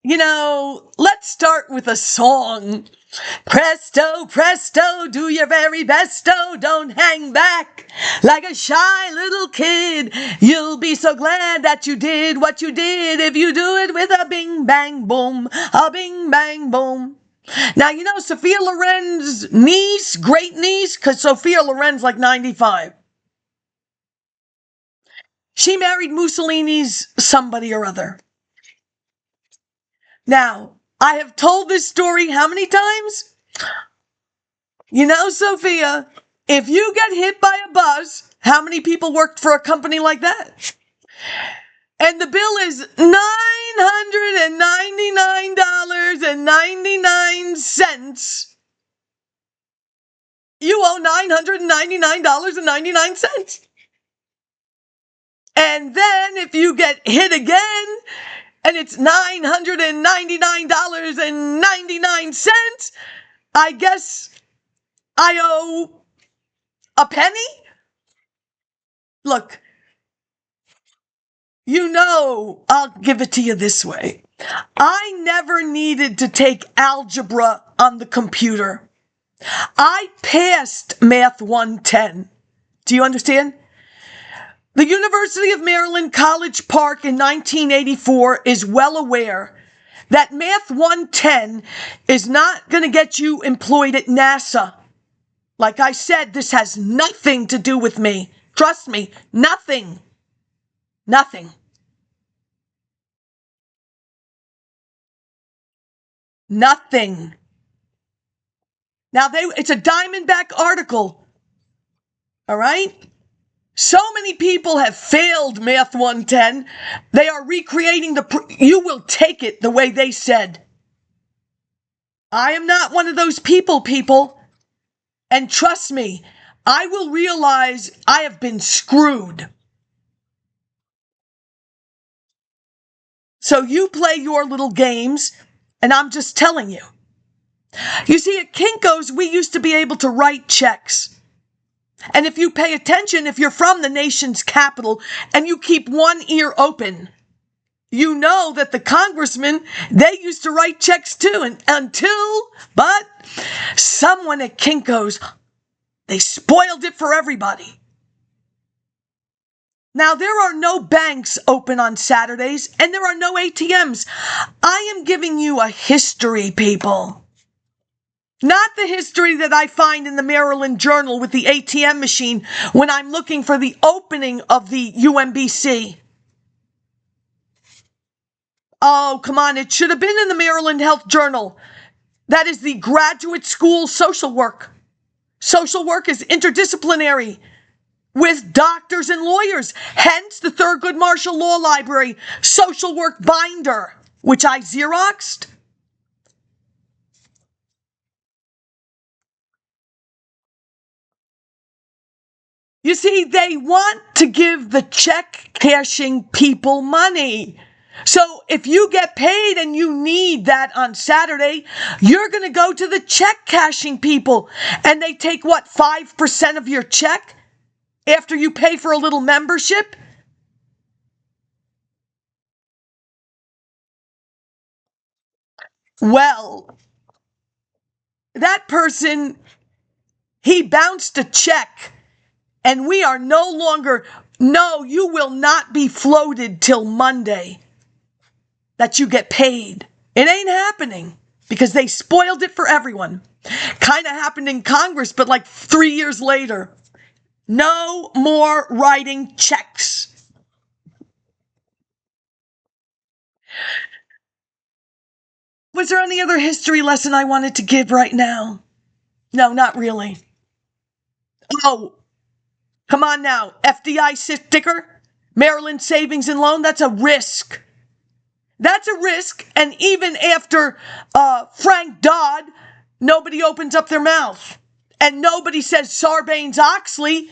let's start with a song. Presto, presto, do your very besto, don't hang back like a shy little kid. You'll be so glad that you did what you did if you do it with a bing bang boom, a bing bang boom. Now, Sophia Loren's niece, great niece, because Sophia Loren's like 95. She married Mussolini's somebody or other. Now, I have told this story how many times? Sophia, if you get hit by a bus, how many people worked for a company like that? And the bill is $999.99. You owe $999.99. And then if you get hit again, and it's $999.99, I guess I owe a penny? Look, I'll give it to you this way. I never needed to take algebra on the computer. I passed Math 110. Do you understand? The University of Maryland College Park in 1984 is well aware that Math 110 is not going to get you employed at NASA. Like I said, this has nothing to do with me. Trust me, nothing. Nothing. Nothing. Now, it's a Diamondback article. All right? So many people have failed Math 110. They are recreating you will take it the way they said. I am not one of those people. And trust me, I will realize I have been screwed. So you play your little games, and I'm just telling you. You see, at Kinko's, we used to be able to write checks. And if you pay attention, if you're from the nation's capital and you keep one ear open, you know that the congressmen, they used to write checks too. But someone at Kinko's, they spoiled it for everybody. Now, there are no banks open on Saturdays and there are no ATMs. I am giving you a history, people. Not the history that I find in the Maryland Journal with the ATM machine when I'm looking for the opening of the UMBC. Oh, come on. It should have been in the Maryland Health Journal. That is the graduate school social work. Social work is interdisciplinary with doctors and lawyers. Hence the Thurgood Marshall Law Library social work binder, which I Xeroxed. You see, they want to give the check cashing people money. So if you get paid and you need that on Saturday, you're going to go to the check cashing people. And they take, 5% of your check after you pay for a little membership? Well, that person, he bounced a check. And we are no longer, no, you will not be floated till Monday that you get paid. It ain't happening because they spoiled it for everyone. Kind of happened in Congress, but like 3 years later. No more writing checks. Was there any other history lesson I wanted to give right now? No, not really. Oh, come on now. FDI sticker, Maryland Savings and Loan, that's a risk. That's a risk. And even after Frank Dodd, nobody opens up their mouth. And nobody says Sarbanes-Oxley.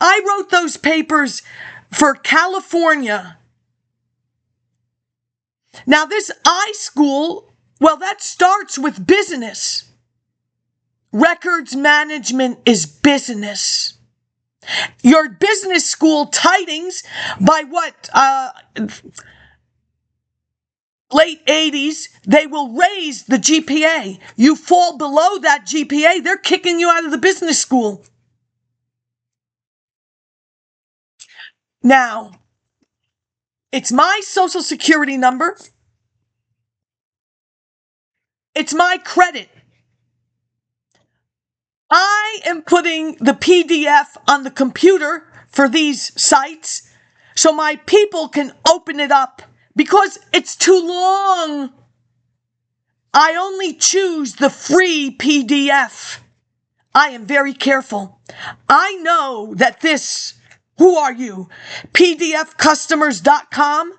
I wrote those papers for California. Now this iSchool, well, that starts with business. Records management is business. Your business school tidings by what? late 80s, they will raise the GPA. You fall below that GPA, they're kicking you out of the business school. Now, it's my social security number. It's my credit. I am putting the PDF on the computer for these sites so my people can open it up because it's too long. I only choose the free PDF. I am very careful. I know that this, who are you? PDFcustomers.com.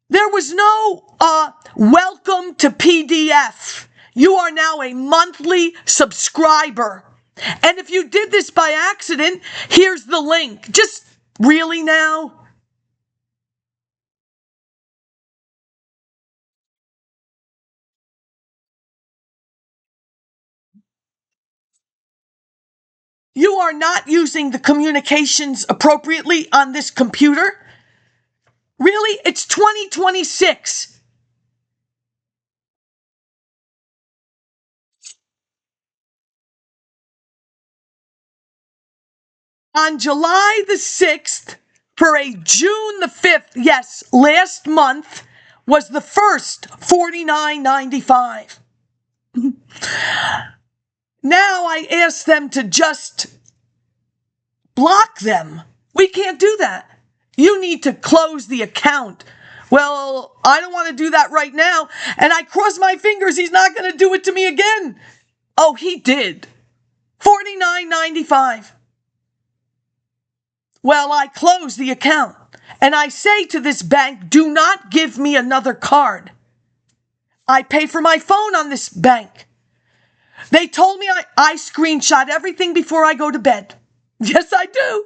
There was no welcome to PDF. You are now a monthly subscriber. And if you did this by accident, here's the link. Just really now? You are not using the communications appropriately on this computer? Really? It's 2026. On July the 6th, for a June the 5th, yes, last month, was the first $49.95. Now I ask them to just block them. We can't do that. You need to close the account. Well, I don't want to do that right now, and I cross my fingers he's not going to do it to me again. Oh, he did. $49.95. Well, I close the account, and I say to this bank, do not give me another card. I pay for my phone on this bank. They told me I screenshot everything before I go to bed. Yes, I do.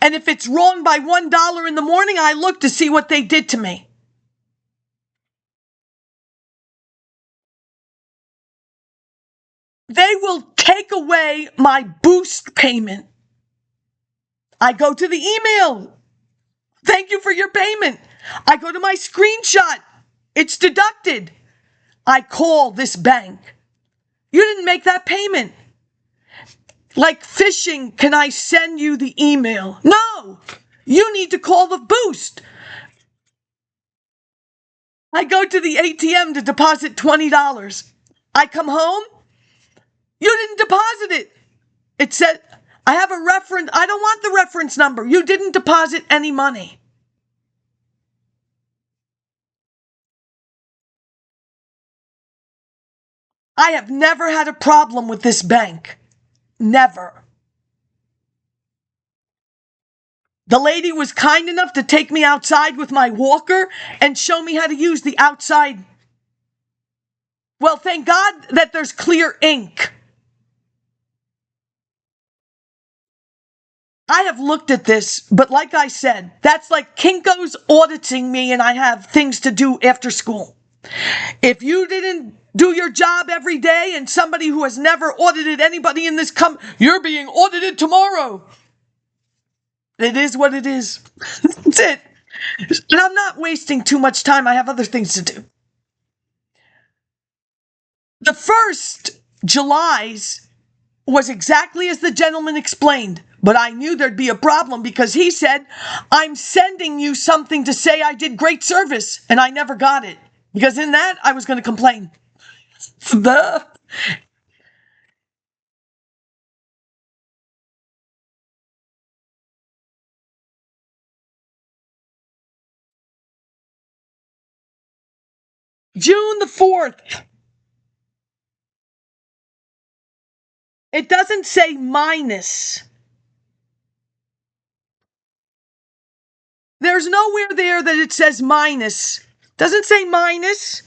And if it's wrong by $1 in the morning, I look to see what they did to me. They will take away my boost payment. I go to the email. Thank you for your payment. I go to my screenshot. It's deducted. I call this bank. You didn't make that payment. Like phishing, can I send you the email? No, you need to call the boost. I go to the ATM to deposit $20. I come home. You didn't deposit it. It said, I have a reference. I don't want the reference number. You didn't deposit any money. I have never had a problem with this bank. Never. The lady was kind enough to take me outside with my walker and show me how to use the outside. Well, thank God that there's clear ink. I have looked at this, but like I said, that's like Kinko's auditing me and I have things to do after school. If you didn't do your job every day and somebody who has never audited anybody in this you're being audited tomorrow. It is what it is. That's it. And I'm not wasting too much time. I have other things to do. The first July's was exactly as the gentleman explained, but I knew there'd be a problem because he said, I'm sending you something to say I did great service, and I never got it because in that I was going to complain. June the 4th. It doesn't say minus. There's nowhere there that it says minus. Doesn't say minus.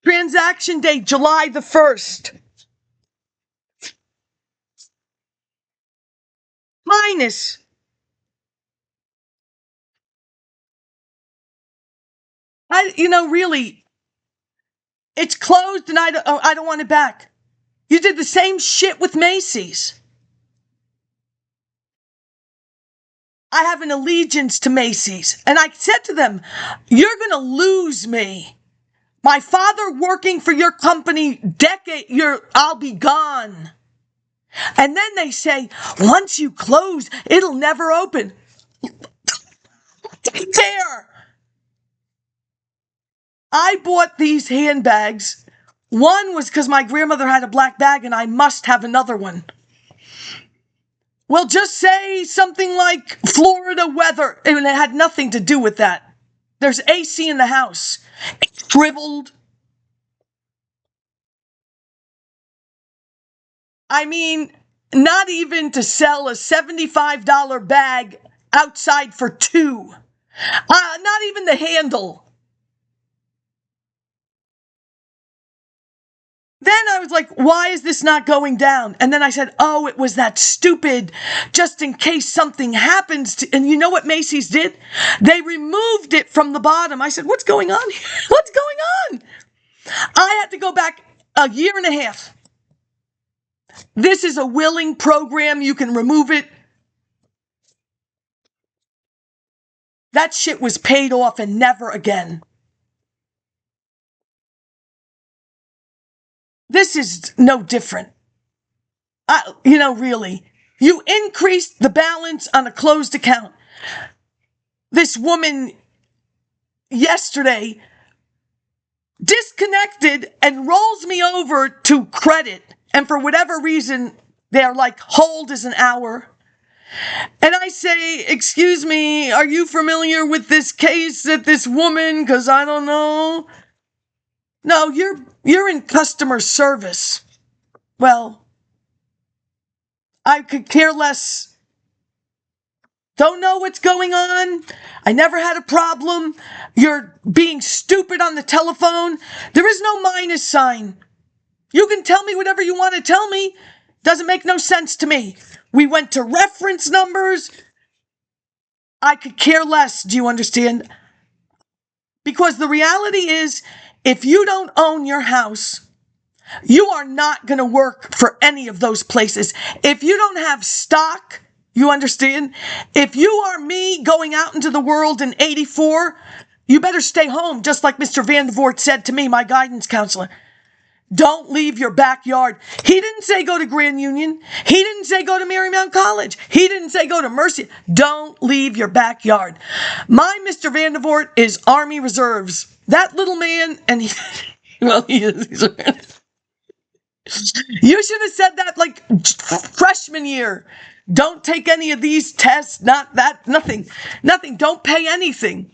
Transaction date, July the 1st. Minus. Really, it's closed and I don't want it back. You did the same shit with Macy's. I have an allegiance to Macy's. And I said to them, you're going to lose me. My father working for your company I'll be gone. And then they say, once you close, it'll never open. There. I bought these handbags. One was because my grandmother had a black bag and I must have another one. Well, just say something like Florida weather, and it had nothing to do with that. There's AC in the house. It's shriveled. I mean, not even to sell a $75 bag outside for $2. Not even the handle. Then I was like, why is this not going down? And then I said, oh, it was that stupid, just in case something happens. And you know what Macy's did? They removed it from the bottom. I said, what's going on here? What's going on? I had to go back a year and a half. This is a willing program. You can remove it. That shit was paid off and never again. This is no different. Really. You increased the balance on a closed account. This woman yesterday disconnected and rolls me over to credit. And for whatever reason, they're like, hold is an hour. And I say, excuse me, are you familiar with this case that this woman, because I don't know. No, you're in customer service. Well, I could care less. Don't know what's going on. I never had a problem. You're being stupid on the telephone. There is no minus sign. You can tell me whatever you want to tell me. Doesn't make no sense to me. We went to reference numbers. I could care less. Do you understand? Because the reality is, if you don't own your house, you are not going to work for any of those places. If you don't have stock, you understand? If you are me going out into the world in 84, you better stay home, just like Mr. Van der Voort said to me, my guidance counselor. Don't leave your backyard. He didn't say go to Grand Union. He didn't say go to Marymount College. He didn't say go to Mercy. Don't leave your backyard. My Mr. Van der Voort is Army Reserves. That little man, and he is. You should have said that like freshman year. Don't take any of these tests, not that, nothing. Don't pay anything.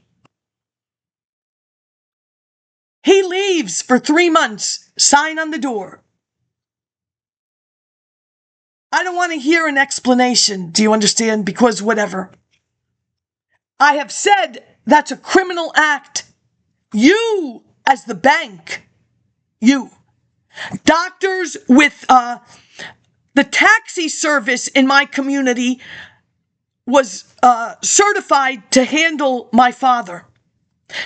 He leaves for 3 months. Sign on the door. I don't want to hear an explanation. Do you understand? Because whatever. I have said that's a criminal act. You, as the bank, you. Doctors with the taxi service in my community was certified to handle my father.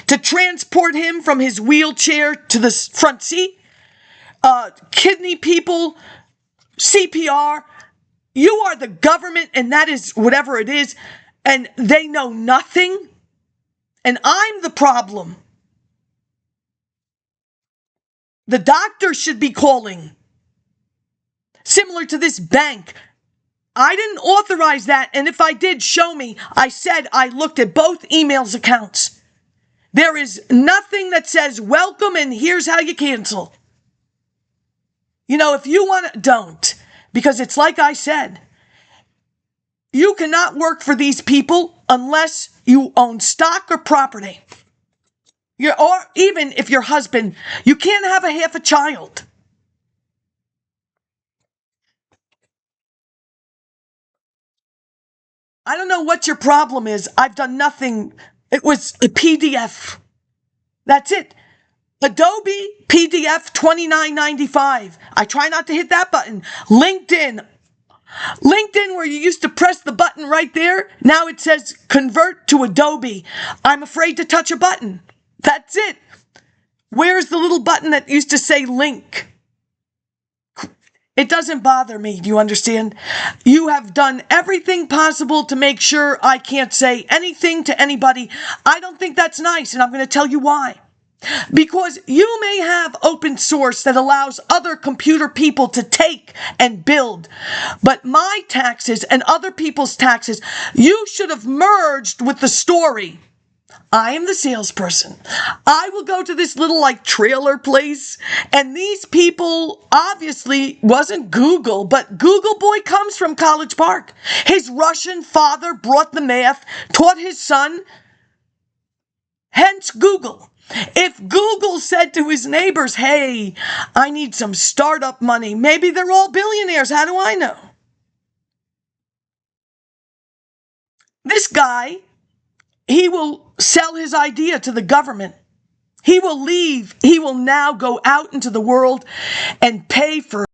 To transport him from his wheelchair to the front seat, kidney people, CPR. You are the government, and that is whatever it is, and they know nothing, and I'm the problem. The doctor should be calling. Similar to this bank. I didn't authorize that, and if I did, show me. I said I looked at both emails accounts. There is nothing that says welcome and here's how you cancel. If you want to, don't. Because it's like I said, you cannot work for these people unless you own stock or property. Or even if your husband, you can't have half a child. I don't know what your problem is. I've done nothing. It was a PDF. That's it. Adobe PDF $29.95. I try not to hit that button. LinkedIn, where you used to press the button right there, now it says convert to Adobe. I'm afraid to touch a button. That's it. Where's the little button that used to say link? It doesn't bother me, do you understand? You have done everything possible to make sure I can't say anything to anybody. I don't think that's nice, and I'm going to tell you why. Because you may have open source that allows other computer people to take and build, but my taxes and other people's taxes, you should have merged with the story. I am the salesperson. I will go to this little trailer place, and these people obviously wasn't Google, but Google boy comes from College Park. His Russian father brought the math, taught his son, hence Google. If Google said to his neighbors, hey, I need some startup money, maybe they're all billionaires. How do I know? This guy, he will sell his idea to the government. He will leave. He will now go out into the world and pay for